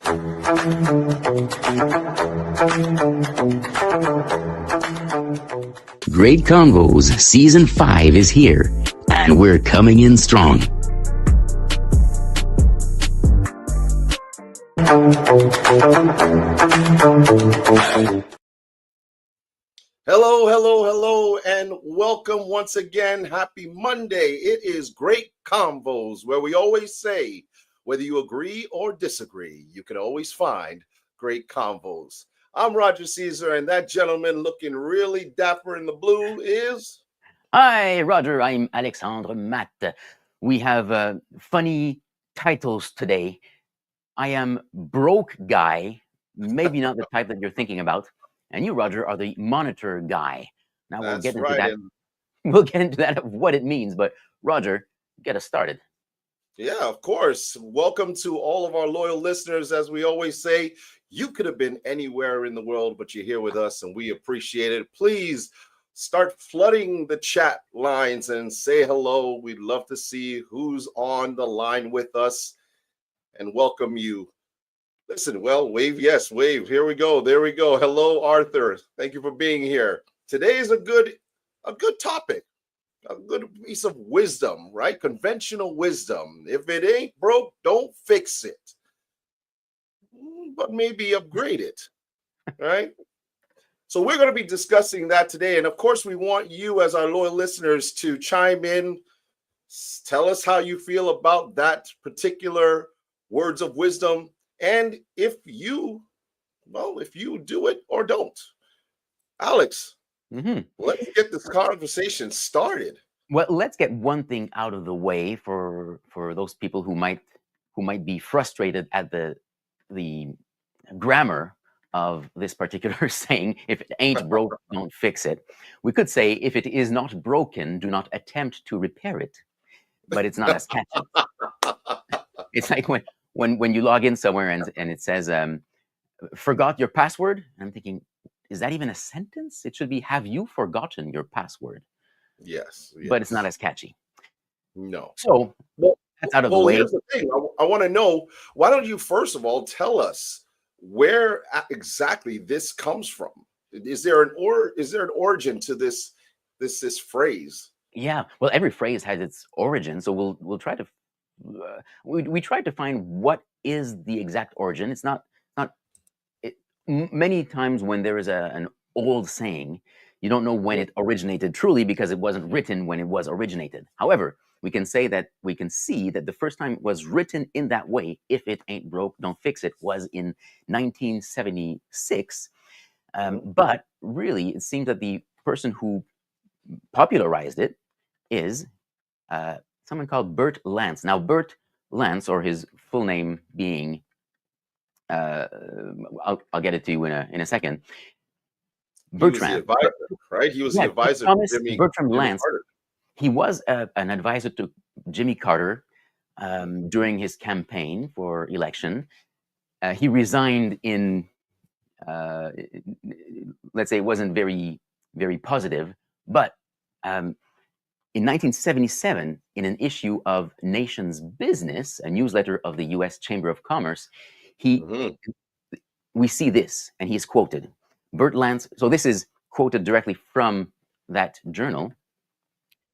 Great Convos Season 5 is here, and we're coming in strong. Hello, and welcome once again. Happy Monday. It is Great Convos, where we always say, whether you agree or disagree, you can always find Great Convos. I'm Roger Caesar, and that gentleman looking really dapper in the blue is... Hi, Roger. I'm Alexandre Matt. We have funny titles today. I am broke guy, maybe not the type that you're thinking about. And you, Roger, are the monitor guy. Now we'll get into that. We'll get into that of what it means. But Roger, get us started. Yeah, of course. Welcome to all of our loyal listeners. As we always say, you could have been anywhere in the world, but you're here with us, and we appreciate it. Please start flooding the chat lines and say hello. We'd love to see who's on the line with us and welcome you. Listen, well, wave, yes, wave. Here we go. There we go. Hello, Arthur. Thank you for being here. Today is a good topic, a good piece of wisdom, right? Conventional wisdom. If it ain't broke, don't fix it, but maybe upgrade it, right? So we're going to be discussing that today. And of course, we want you as our loyal listeners to chime in. Tell us how you feel about that particular words of wisdom. And if you do it or don't. Alex, let's get this conversation started. Well, let's get one thing out of the way for those people who might be frustrated at the grammar of this particular saying. If it ain't broke, don't fix it. We could say, if it is not broken, do not attempt to repair it. But it's not as catchy. It's like when you log in somewhere and it says, forgot your password. I'm thinking, is that even a sentence? It should be, have you forgotten your password? Yes. But it's not as catchy. No. So that's out of the way. Here's the thing. I want to know, why don't you first of all tell us where exactly this comes from? Is there an origin to this phrase? Yeah. Well, every phrase has its origin, so we'll try to we tried to find what is the exact origin. It's not many times when there is an old saying, you don't know when it originated truly because it wasn't written when it was originated. However, we can see that the first time it was written in that way, if it ain't broke, don't fix it, was in 1976. But really, it seems that the person who popularized it is someone called Bert Lance. Now, Bert Lance, or his full name being, I'll get it to you in a second. Bertrand, right? He was the advisor to Bertrand Lance. Carter. He was an advisor to Jimmy Carter during his campaign for election. He resigned in, let's say, it wasn't very, very positive, but in 1977, in an issue of Nation's Business, a newsletter of the U.S. Chamber of Commerce, we see this, and he is quoted. Bert Lance, so this is quoted directly from that journal.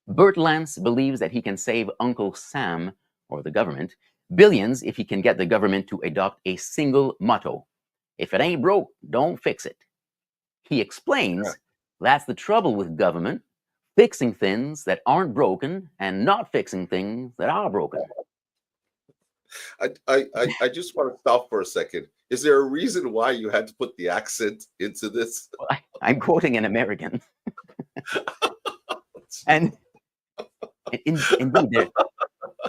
Bert Lance believes that he can save Uncle Sam, or the government, billions if he can get the government to adopt a single motto. If it ain't broke, don't fix it. He explains that's the trouble with government, fixing things that aren't broken and not fixing things that are broken. I just want to stop for a second. Is there a reason why you had to put the accent into this? Well, I'm quoting an American. and indeed,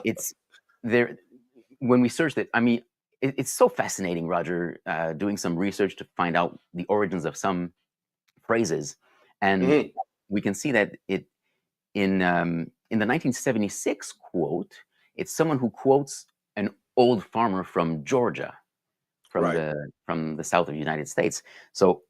it's there. When we searched it, I mean, it's so fascinating, Roger, doing some research to find out the origins of some phrases. And we can see that it in the 1976 quote, it's someone who quotes an old farmer from Georgia, from the south of the United States. So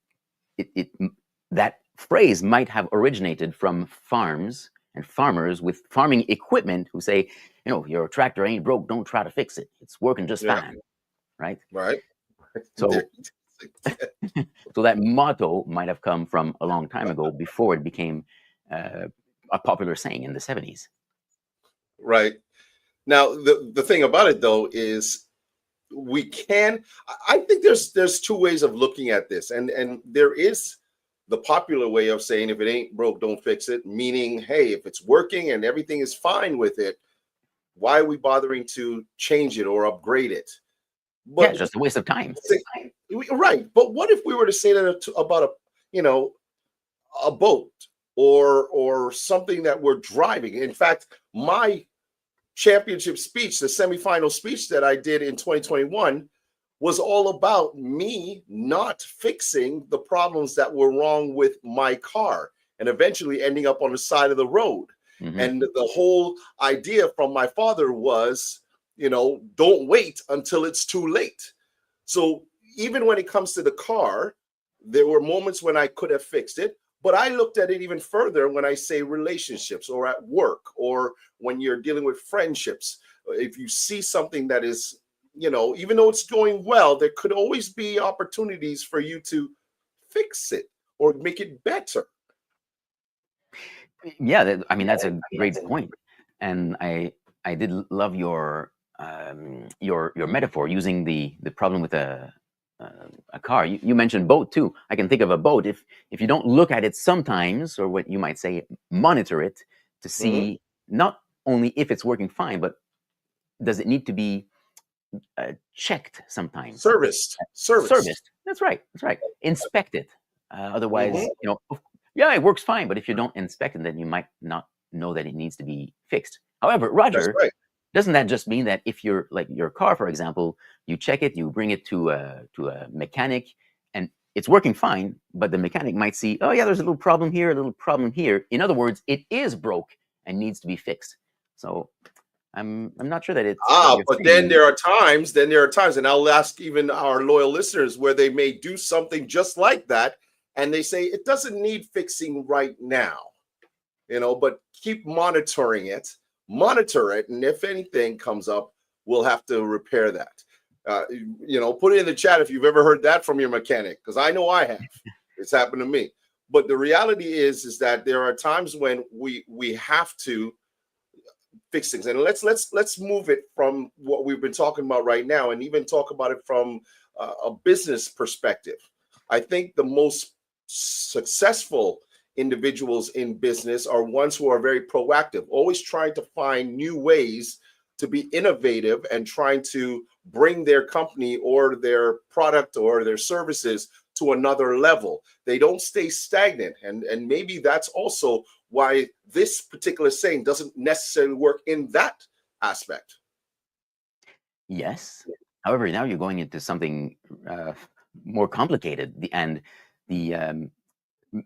that phrase might have originated from farms and farmers with farming equipment who say, your tractor ain't broke, don't try to fix it. It's working just fine, right? Right. So, There- so that motto might have come from a long time ago before it became a popular saying in the 70s. right. Now, the thing about it though is we can. I think there's two ways of looking at this, and there is the popular way of saying if it ain't broke, don't fix it. Meaning, hey, if it's working and everything is fine with it, why are we bothering to change it or upgrade it? Yeah, But it's just a waste of time. right. But what if we were to say that about a you know a boat or something that we're driving? In fact, my championship speech, the semifinal speech that I did in 2021, was all about me not fixing the problems that were wrong with my car and eventually ending up on the side of the road. Mm-hmm. And the whole idea from my father was, don't wait until it's too late. So even when it comes to the car, there were moments when I could have fixed it. But I looked at it even further when I say relationships or at work or when you're dealing with friendships. If you see something that is, even though it's going well, there could always be opportunities for you to fix it or make it better. Yeah, I mean that's a great point, and I did love your metaphor using the problem with a car. You mentioned boat too. I can think of a boat. If you don't look at it sometimes, or what you might say, monitor it to see not only if it's working fine, but does it need to be checked sometimes? Serviced. Serviced. That's right. That's right. Inspect it. Otherwise, yeah, it works fine. But if you don't inspect it, then you might not know that it needs to be fixed. However, That's Roger, right. doesn't that just mean that if you're like your car, for example, you check it, you bring it to a mechanic, and it's working fine, but the mechanic might see, oh yeah, there's a little problem here, a little problem here. In other words, it is broke and needs to be fixed. So I'm not sure that it's what you're But saying. then there are times, and I'll ask even our loyal listeners where they may do something just like that, and they say it doesn't need fixing right now, but keep monitoring it, and if anything comes up, we'll have to repair that. Put it in the chat if you've ever heard that from your mechanic, because I know I have. It's happened to me. But the reality is that there are times when we have to fix things, and let's move it from what we've been talking about right now and even talk about it from a business perspective. I think the most successful individuals in business are ones who are very proactive, always trying to find new ways to be innovative and trying to bring their company or their product or their services to another level. They don't stay stagnant, and maybe that's also why this particular saying doesn't necessarily work in that aspect. Yes. However, now you're going into something more complicated, the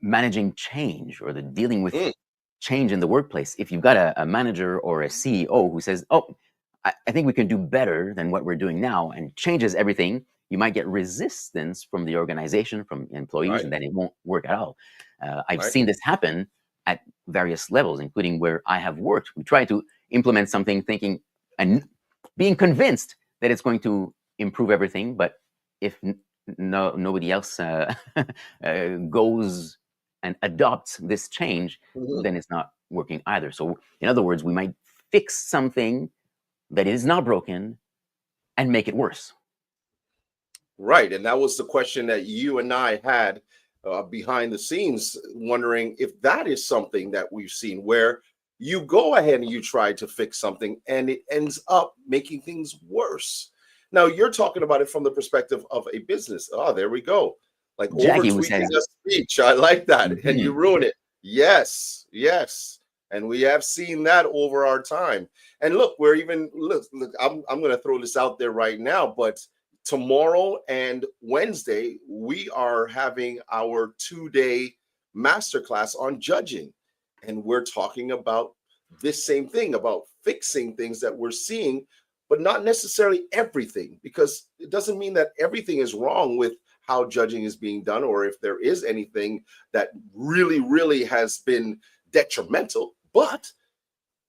managing change or the dealing with change in the workplace. If you've got a manager or a CEO who says, "Oh, I think we can do better than what we're doing now," and changes everything, you might get resistance from the organization, from employees, Right. and then it won't work at all. I've Right. seen this happen at various levels, including where I have worked. We try to implement something thinking and being convinced that it's going to improve everything, but if nobody else goes and adopts this change, then it's not working either. So, in other words, we might fix something that is not broken and make it worse. Right. And that was the question that you and I had behind the scenes, wondering if that is something that we've seen where you go ahead and you try to fix something and it ends up making things worse. Now, you're talking about it from the perspective of a business. Oh, there we go. Like over Jackie tweaking says, a speech. I like that. And you Mhm. ruin it. Yes. Yes. And we have seen that over our time. And look, I'm going to throw this out there right now, but tomorrow and Wednesday, we are having our 2-day masterclass on judging. And we're talking about this same thing, about fixing things that we're seeing, but not necessarily everything, because it doesn't mean that everything is wrong with how judging is being done, or if there is anything that really, really has been detrimental. But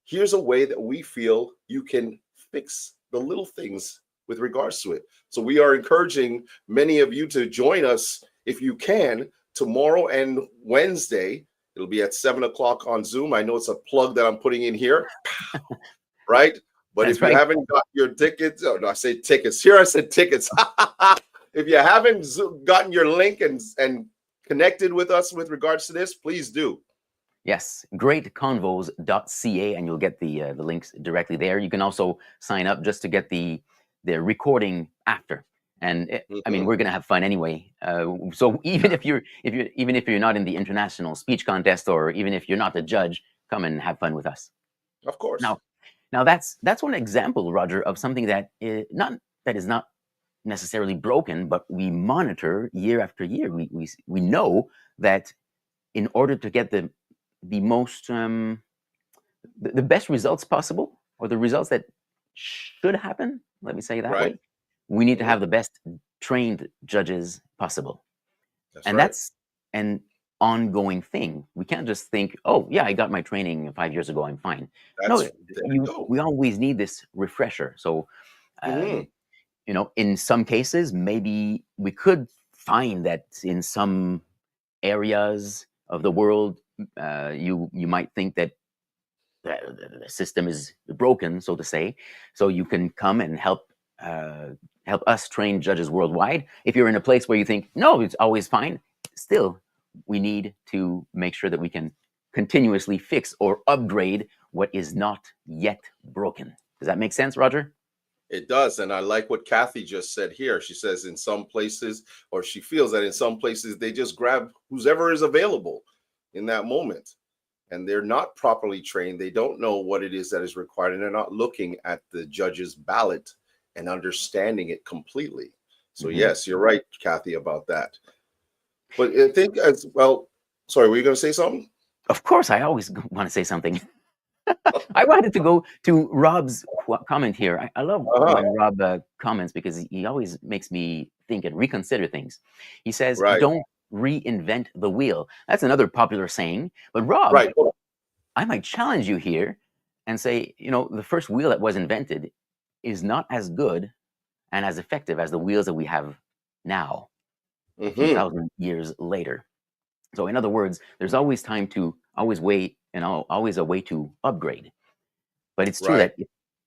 here's a way that we feel you can fix the little things with regards to it. So we are encouraging many of you to join us if you can tomorrow and Wednesday. It'll be at 7 o'clock on Zoom. I know it's a plug that I'm putting in here, right? But That's if you right. haven't got your tickets, oh no, I say tickets. Here I said tickets. If you haven't gotten your link and connected with us with regards to this, please do. Yes, greatconvos.ca, and you'll get the links directly there. You can also sign up just to get the recording after. And I mean, we're gonna have fun anyway. So even if you're not in the international speech contest, or even if you're not the judge, come and have fun with us. Of course. Now that's one example, Roger, of something that is not necessarily broken, but we monitor year after year. We know that in order to get the most the best results possible, or the results that should happen, let me say it that way, we need to have the best trained judges possible. That's an ongoing thing. We can't just think, oh yeah, I got my training 5 years ago, I'm fine. We always need this refresher. So in some cases, maybe we could find that in some areas of the world, you might think that the system is broken, so to say. So you can come and help us train judges worldwide. If you're in a place where you think, no, it's always fine, still, we need to make sure that we can continuously fix or upgrade what is not yet broken. Does that make sense, Roger? It does. And I like what Kathy just said here. She says in some places, or she feels that in some places, they just grab whoever is available in that moment. And they're not properly trained. They don't know what it is that is required. And they're not looking at the judge's ballot and understanding it completely. So yes, you're right, Kathy, about that. But I think as well, sorry, were you going to say something? Of course, I always want to say something. I wanted to go to Rob's comment here. I love when Rob comments, because he always makes me think and reconsider things. He says, don't reinvent the wheel. That's another popular saying. But Rob, I might challenge you here and say, the first wheel that was invented is not as good and as effective as the wheels that we have now, 2,000 years later. So in other words, there's always time to always wait, and always a way to upgrade. But it's true that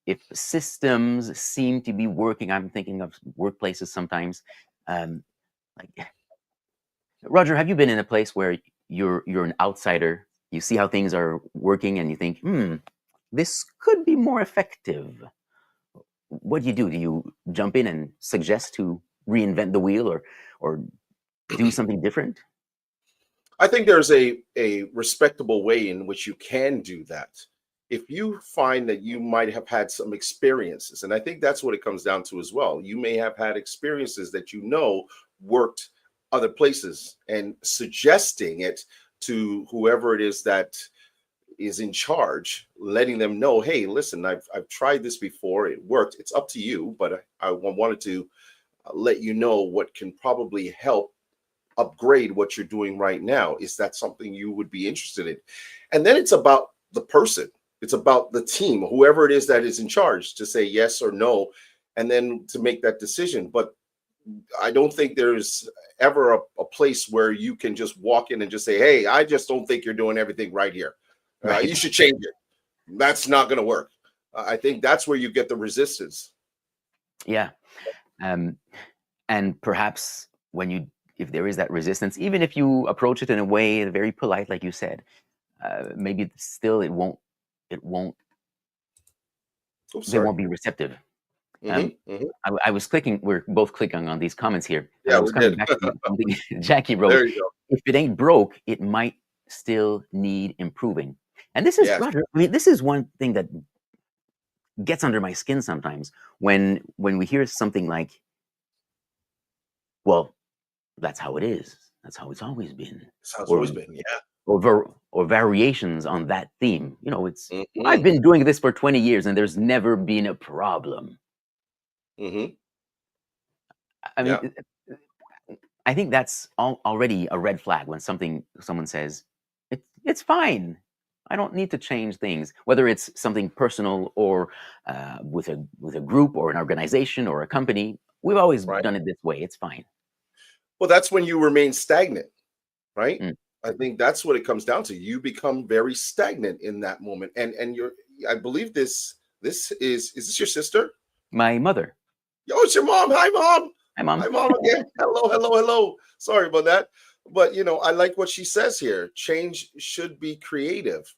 if systems seem to be working, I'm thinking of workplaces sometimes. Roger, have you been in a place where you're an outsider? You see how things are working, and you think, this could be more effective. What do? Do you jump in and suggest to reinvent the wheel, or do something different? I think there's a respectable way in which you can do that. If you find that you might have had some experiences, and I think that's what it comes down to as well. You may have had experiences that worked other places, and suggesting it to whoever it is that is in charge, letting them know, hey, listen, I've tried this before, it worked. It's up to you, but I wanted to let you know what can probably help upgrade what you're doing right now. Is that something you would be interested in? And then it's about the person. It's about the team, whoever it is that is in charge, to say yes or no, and then to make that decision. But I don't think there's ever a place where you can just walk in and just say, hey, I just don't think you're doing everything right here. You should change it. That's not going to work. I think that's where you get the resistance. Yeah. And perhaps if there is that resistance, even if you approach it in a way very polite, like you said, maybe still they won't be receptive. I was we're both clicking on these comments here. Yeah, I was coming back to something Jackie wrote. There you go. If it ain't broke, it might still need improving. And this is, Roger, I mean, this is one thing that gets under my skin sometimes when we hear something like, well, that's how it is. That's how it's always been. That's how it's always been, yeah. Or variations on that theme. It's I've been doing this for 20 years and there's never been a problem. I mean, I think that's already a red flag when someone says, it's fine. I don't need to change things, whether it's something personal or with a group or an organization or a company. We've always Right. done it this way. It's fine. Well, that's when you remain stagnant, right? Mm. I think that's what it comes down to. You become very stagnant in that moment. And you're, I believe this is this your sister? My mother. Yo, it's your mom. Hi, mom. Hi, mom. Hi, mom again. Hello, hello, hello. Sorry about that. But I like what she says here. Change should be creative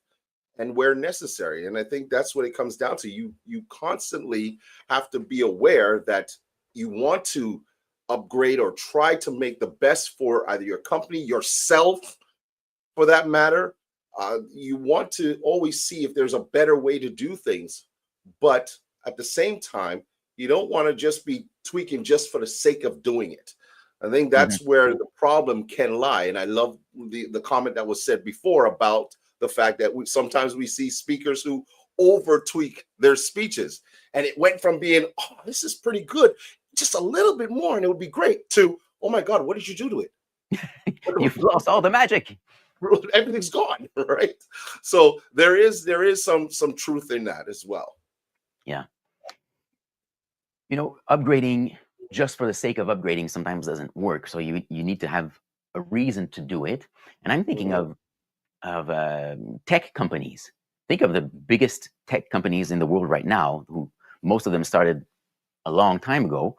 and where necessary. And I think that's what it comes down to. You constantly have to be aware that you want to upgrade or try to make the best for either your company, yourself, for that matter. You want to always see if there's a better way to do things. But at the same time, you don't want to just be tweaking just for the sake of doing it. I think that's where the problem can lie. And I love the comment that was said before about the fact that sometimes we see speakers who over tweak their speeches. And it went from being, oh, this is pretty good, just a little bit more and it would be great, to, oh my God, what did you do to it? You've lost all the magic. Everything's gone, right? So there is some truth in that as well. Yeah. Upgrading just for the sake of upgrading sometimes doesn't work. So you need to have a reason to do it. And I'm thinking of tech companies. Think of the biggest tech companies in the world right now, who most of them started a long time ago.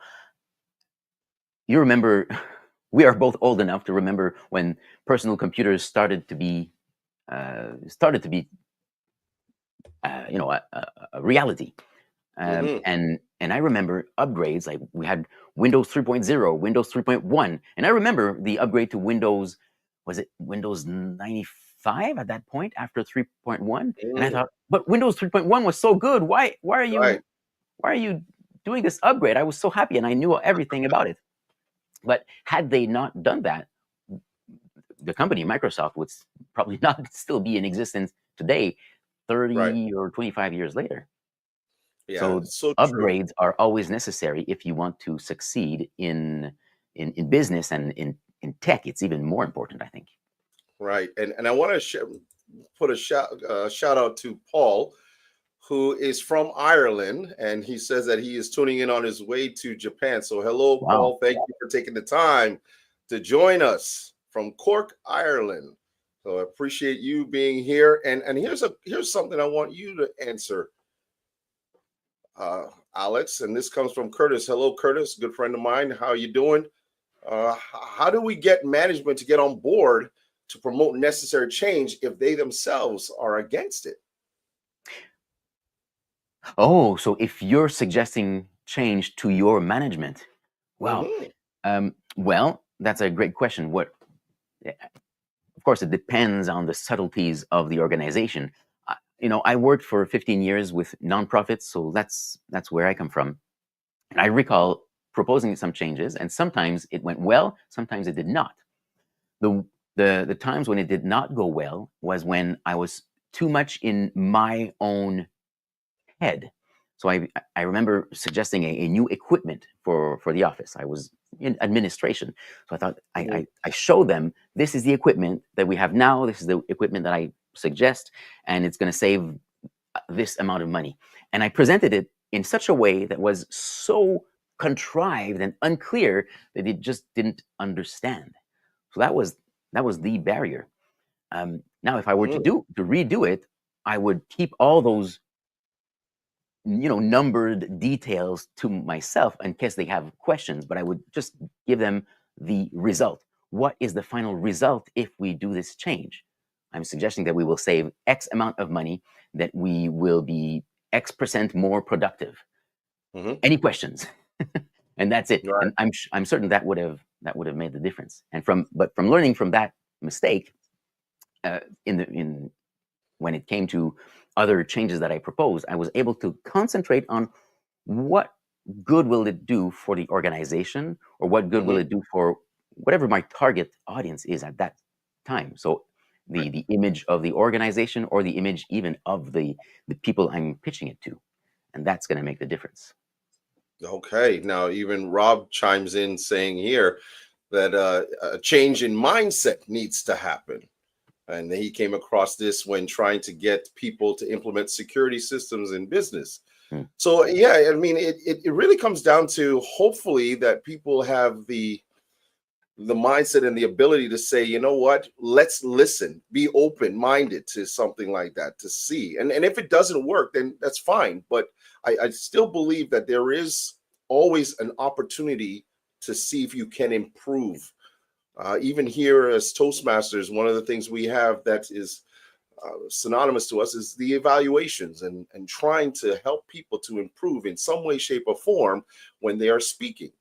You remember, we are both old enough to remember when personal computers started to be a reality. And I remember upgrades, like we had Windows 3.0, Windows 3.1, and I remember the upgrade to Windows, was it Windows 95 at that point after 3.1? And I thought, but Windows 3.1 was so good. Why are you doing this upgrade? I was so happy and I knew everything about it. But had they not done that, the company Microsoft would probably not still be in existence today, 30 or 25 years later. Yeah, so upgrades are always necessary if you want to succeed in business, and in tech, it's even more important, I think. Right. And I want to put a shout out to Paul, who is from Ireland, and he says that he is tuning in on his way to Japan. So hello, Wow. Paul. Thank you for taking the time to join us from Cork, Ireland. So I appreciate you being here. And here's something I want you to answer, Alex, and this comes from Curtis. Hello, Curtis, good friend of mine. How are you doing? How do we get management to get on board to promote necessary change if they themselves are against it? Oh, so if you're suggesting change to your management, wow. Well, that's a great question. Of course, it depends on the subtleties of the organization. I worked for 15 years with nonprofits, so that's where I come from. And I recall proposing some changes, and sometimes it went well, sometimes it did not. The times when it did not go well was when I was too much in my own head. So I remember suggesting a new equipment for the office. I was in administration. So I thought I showed them, this is the equipment that we have now. This is the equipment that I suggest, and it's going to save this amount of money. And I presented it in such a way that was so contrived and unclear that it just didn't understand. So that was the barrier. Now, if I were to redo it, I would keep all those numbered details to myself in case they have questions, but I would just give them the result. What is the final result if we do this change? I'm suggesting that we will save X amount of money, that we will be X% more productive. Any questions? And that's it. Right. And I'm certain that would have made the difference. And from learning from that mistake, when it came to other changes that I proposed, I was able to concentrate on what good will it do for the organization, or what good will it do for whatever my target audience is at that time. So the image of the organization, or the image even of the people I'm pitching it to. And that's going to make the difference. Okay. Now, even Rob chimes in saying here that a change in mindset needs to happen. And he came across this when trying to get people to implement security systems in business. Hmm. So yeah, I mean, it really comes down to hopefully that people have the mindset and the ability to say, you know what, let's listen, be open minded to something like that, to see. And if it doesn't work, then that's fine. But I still believe that there is always an opportunity to see if you can improve. Even here as Toastmasters, one of the things we have that is synonymous to us is the evaluations and trying to help people to improve in some way, shape, or form when they are speaking.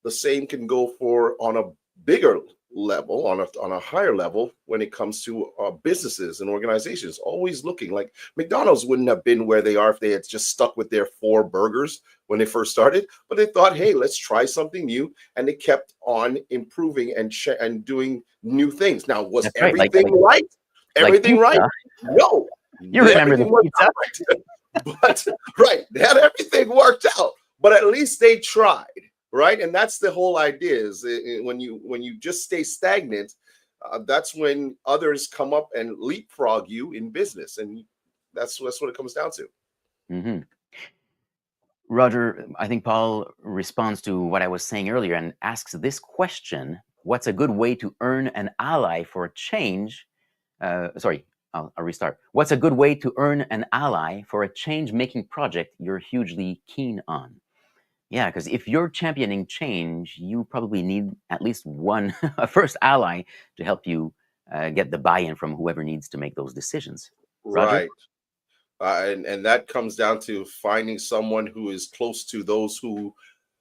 The same can go for on a bigger level, on a higher level when it comes to businesses and organizations. Always looking like McDonald's wouldn't have been where they are if they had just stuck with their 4 burgers when they first started, but they thought, hey, let's try something new, and they kept on improving and doing new things. Now, was That's right. everything right? Everything right? Pizza. No, You remember the everything worked pizza? out right. But right, they had everything worked out, but at least they tried, right? And that's the whole idea. Is when you just stay stagnant, that's when others come up and leapfrog you in business, and that's what it comes down to. Mm-hmm. Roger, I think Paul responds to what I was saying earlier and asks this question: what's a good way to earn an ally for a change? I'll restart. What's a good way to earn an ally for a change-making project you're hugely keen on? Yeah, because if you're championing change, you probably need at least one, a first ally to help you get the buy-in from whoever needs to make those decisions. Roger? Right. And that comes down to finding someone who is close to those who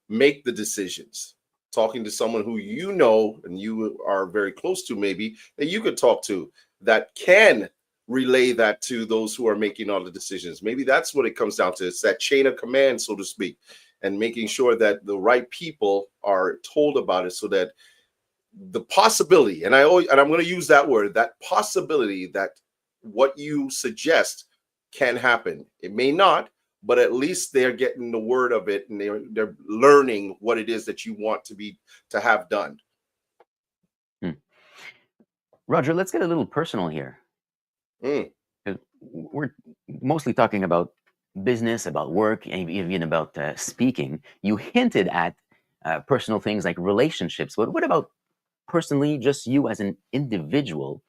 make the decisions, talking to someone who you know and you are very close to, maybe that you could talk to, that can relay that to those who are making all the decisions. Maybe that's what it comes down to. It's that chain of command, so to speak, and making sure that the right people are told about it, so that the possibility, and I'm going to use that word, that possibility that what you suggest can happen. It may not, but at least they're getting the word of it, and they're learning what it is that you want to have done. Roger, let's get a little personal here. Mm. We're mostly talking about business, about work, and even about speaking. You hinted at personal things like relationships, but what about personally, just you as an individual?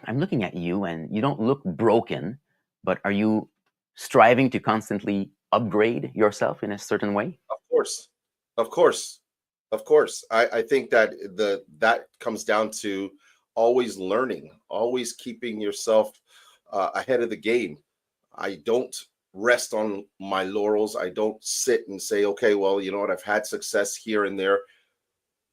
I'm looking at you and you don't look broken, but are you striving to constantly upgrade yourself in a certain way? Of course, of course, of course. I think that that comes down to always learning, always keeping yourself ahead of the game. I don't rest on my laurels. I don't sit and say, okay, well, you know what, I've had success here and there,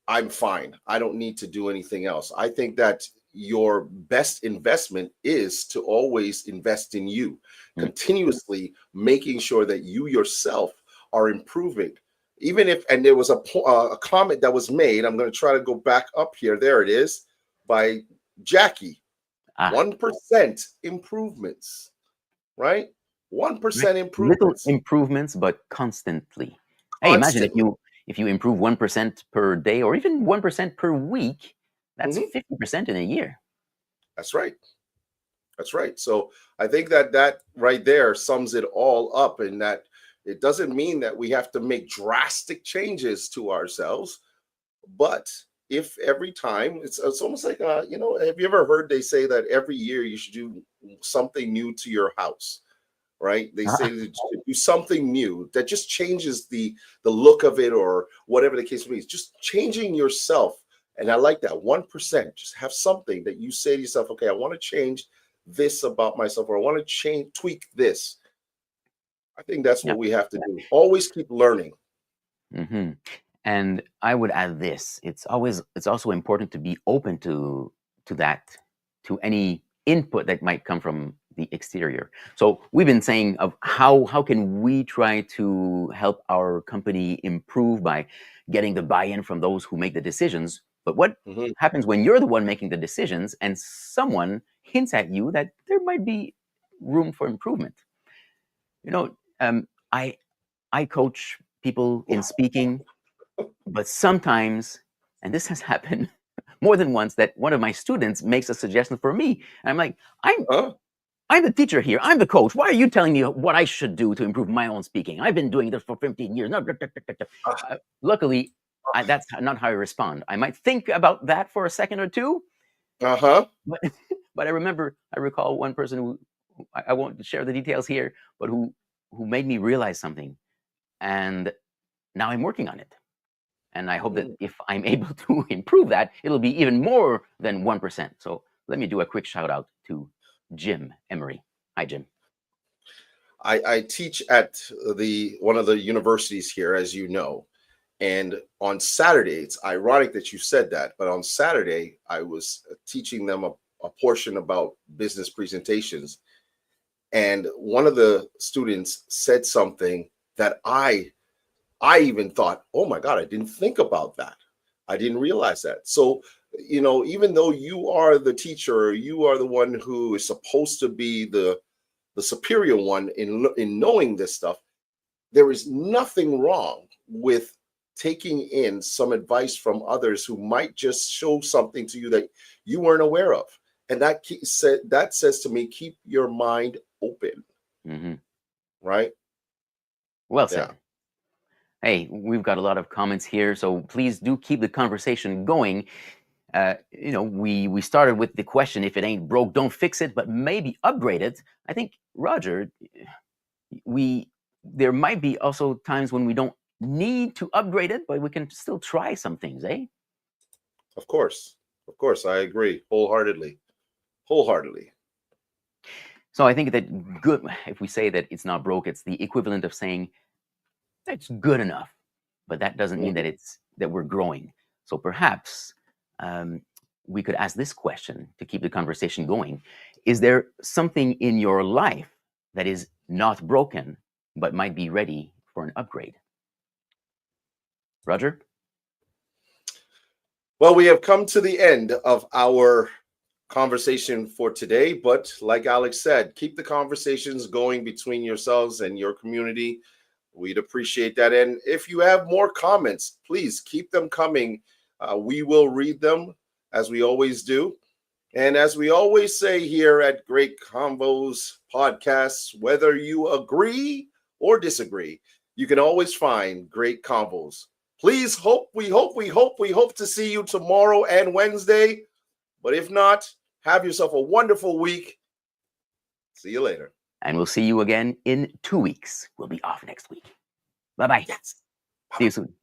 I'm fine, I don't need to do anything else. I think that your best investment is to always invest in you, continuously making sure that you yourself are improving. Even if, and there was a comment that was made, I'm going to try to go back up here. There it is, by Jackie. 1% improvements, right? 1% Little improvements. improvements, but constantly. Hey, imagine if you improve 1% per day or even 1% per week, that's 50% in a year. That's right. That's right. So I think that right there sums it all up, in that it doesn't mean that we have to make drastic changes to ourselves, but if every time, it's almost like have you ever heard they say that every year you should do something new to your house, right? They say to do something new that just changes the look of it, or whatever the case may be. It's just changing yourself. And I like that 1%. Just have something that you say to yourself, okay, I want to change this about myself, or I want to tweak this. I think that's what we have to do. Always keep learning. Mm-hmm. And I would add this: it's also important to be open to any input that might come from the exterior. So we've been saying of how can we try to help our company improve by getting the buy-in from those who make the decisions. But what happens when you're the one making the decisions and someone hints at you that there might be room for improvement? I coach people in speaking, but sometimes, and this has happened more than once that one of my students makes a suggestion for me. And I'm like, Huh? I'm the teacher here. I'm the coach. Why are you telling me what I should do to improve my own speaking? I've been doing this for 15 years. Luckily, that's not how I respond. I might think about that for a second or two. But but I recall one person who I won't share the details here, but who made me realize something, and now I'm working on it. And I hope that if I'm able to improve that, it'll be even more than 1%. So let me do a quick shout out to Jim Emery. Hi, Jim. I teach at one of the universities here, as you know. And on Saturday, it's ironic that you said that, but on Saturday, I was teaching them a portion about business presentations. And one of the students said something that I even thought, oh my God, I didn't think about that. I didn't realize that. So, even though you are the teacher, you are the one who is supposed to be the superior one in knowing this stuff, there is nothing wrong with taking in some advice from others who might just show something to you that you weren't aware of. And that says to me, keep your mind open. Mm-hmm. Right? Well said. Yeah. Hey, we've got a lot of comments here, so please do keep the conversation going. We started with the question, if it ain't broke, don't fix it, but maybe upgrade it. I think, Roger, there might be also times when we don't need to upgrade it, but we can still try some things, eh? Of course, I agree wholeheartedly. So I think that if we say that it's not broke, it's the equivalent of saying it's good enough, but that doesn't mean that we're growing. So perhaps we could ask this question to keep the conversation going. Is there something in your life that is not broken, but might be ready for an upgrade? Roger? Well, we have come to the end of our conversation for today, but like Alex said, keep the conversations going between yourselves and your community. We'd appreciate that. And if you have more comments, please keep them coming. We will read them as we always do. And as we always say here at Great Convos podcasts, whether you agree or disagree, you can always find Great Convos. Please we hope to see you tomorrow and Wednesday. But if not, have yourself a wonderful week. See you later. And we'll see you again in 2 weeks. We'll be off next week. Bye-bye. Yes. See you soon.